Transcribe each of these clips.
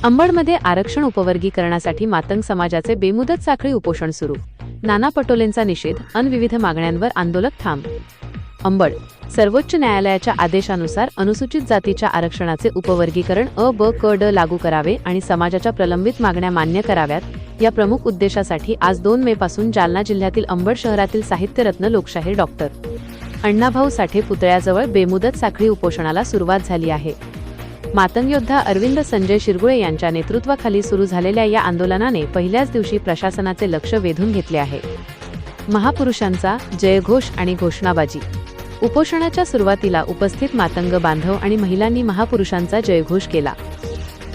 अंबडमध्ये आरक्षण उपवर्गीकरणासाठी मातंग समाजाचे बेमुदत साखळी उपोषण सुरू. नाना पटोलेंचा निषेध, विविध मागण्यांवर आंदोलक ठाम. अंबड. सर्वोच्च न्यायालयाच्या आदेशानुसार अनुसूचित जातीच्या आरक्षणाचे उपवर्गीकरण अ, ब, क, ड लागू करावे आणि समाजाच्या प्रलंबित मागण्या मान्य कराव्यात या प्रमुख उद्देशासाठी आज 2 मे पासून जालना जिल्ह्यातील अंबड शहरातील साहित्यरत्न लोकशाहीर डॉक्टर अण्णाभाऊ साठे पुतळ्याजवळ बेमुदत साखळी उपोषणाला सुरुवात झाली आहे. मातंग योद्धा अरविंद संजय शिरगुळे यांच्या नेतृत्वाखाली सुरू झालेल्या या आंदोलनाने पहिल्याच दिवशी प्रशासनाचे लक्ष वेधून घेतले आहे. महापुरुषांचा जयघोष आणि घोषणाबाजी. उपोषणाच्या सुरुवातीला उपस्थित मातंग बांधव आणि महिलांनी महापुरुषांचा जयघोष केला.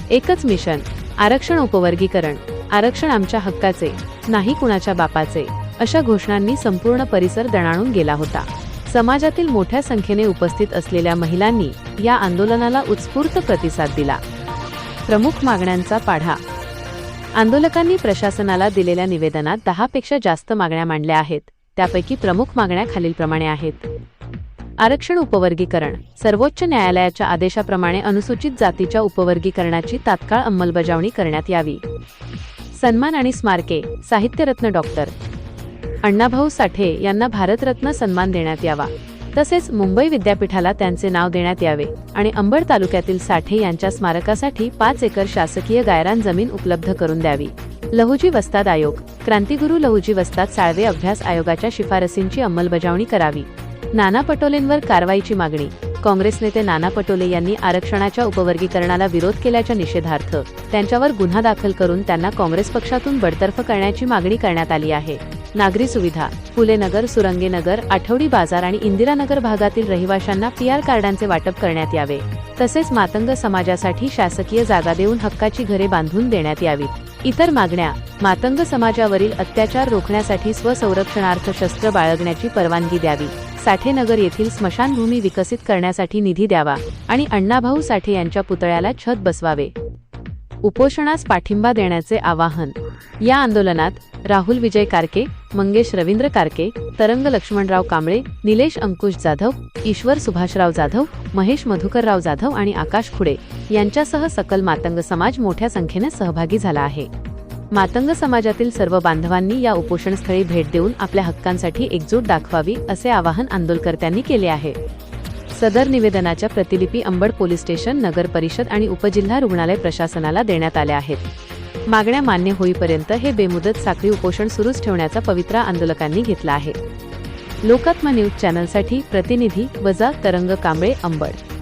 एकच मिशन, आरक्षण उपवर्गीकरण, आरक्षण आमच्या हक्काचे, नाही कुणाच्या बापाचे, अशा घोषणांनी संपूर्ण परिसर दणाणून गेला होता. समाजातील मोठ्या संख्येने उपस्थित असलेल्या महिलांनी या आंदोलनाला उत्स्फूर्त प्रतिसाद दिला. प्रमुख मागण्यांचा पाढा. आंदोलकांनी प्रशासनाला दिलेल्या निवेदनात 10 पेक्षा जास्त मागण्या मांडल्या आहेत. त्यापैकी प्रमुख मागण्या खालीलप्रमाणे आहेत. आरक्षण उपवर्गीकरण. सर्वोच्च न्यायालयाच्या आदेशाप्रमाणे अनुसूचित जातीच्या उपवर्गीकरणाची तात्काळ अंमलबजावणी करण्यात यावी. सन्मान आणि स्मारके. साहित्यरत्न डॉक्टर अण्णाभाऊ साठे यांना भारतरत्न सन्मान देण्यात यावा. तसेच मुंबई विद्यापीठाला त्यांचे नाव देण्यात यावे आणि अंबड तालुक्यातील साठे यांच्या स्मारकासाठी 5 एकर शासकीय गायरान जमीन उपलब्ध करून द्यावी. लहुजी वस्ताद आयोग. क्रांतिगुरू लहुजी वस्ताद साळवे अभ्यास आयोगाच्या शिफारसींची अंमलबजावणी करावी. नाना पटोलेंवर कारवाईची मागणी. काँग्रेस नेते नाना पटोले यांनी आरक्षणाच्या उपवर्गीकरणाला विरोध केल्याच्या निषेधार्थ त्यांच्यावर गुन्हा दाखल करून त्यांना काँग्रेस पक्षातून बडतर्फ करण्याची मागणी करण्यात आली आहे. नागरी सुविधा. फुलेनगर, सुरंगेनगर, आठवडी बाजार आणि इंदिरानगर भागातील रहिवाशांना PR कार्डांचे वाटप करण्यात यावे. तसेच मातंग समाजासाठी शासकीय जागा देऊन हक्काची घरे बांधून देण्यात यावीत. इतर मागण्या. मातंग समाजावरील अत्याचार रोखण्यासाठी स्वसंरक्षणार्थ शस्त्र बाळगण्याची परवानगी द्यावी. साठेनगर येथील स्मशानभूमी विकसित करण्यासाठी निधी द्यावा आणि अण्णाभाऊ साठे यांच्या पुतळ्याला छत बसवावे. उपोषणास पाठिंबा देण्याचे आवाहन. या आंदोलनात राहुल विजय कारके, मंगेश रवींद्र कारके, तरंग लक्ष्मणराव कांबळे, निलेश अंकुश जाधव, ईश्वर सुभाषराव जाधव, महेश मधुकरराव जाधव आणि आकाश खुडे यांच्यासह सकल मातंग समाज मोठ्या संख्येने सहभागी झाला आहे. मातंग समाजातील सर्व बांधवांनी या उपोषणस्थळी भेट देऊन आपल्या हक्कांसाठी एकजूट दाखवावी असे आवाहन आंदोलकर्त्यांनी केले आहे. सदर निवेदनाच्या प्रतिलिपी अंबड पोलीस स्टेशन, नगर परिषद आणि उपजिल्हा रुग्णालय प्रशासनाला देण्यात आल्या आहेत. मागण्या मान्य होईपर्यंत हे बेमुदत साखळी उपोषण सुरूच ठेवण्याचा पवित्रा आंदोलकांनी घेतला आहे. लोकात्मा न्यूज चॅनलसाठी प्रतिनिधी तरंग कांबळे, अंबड.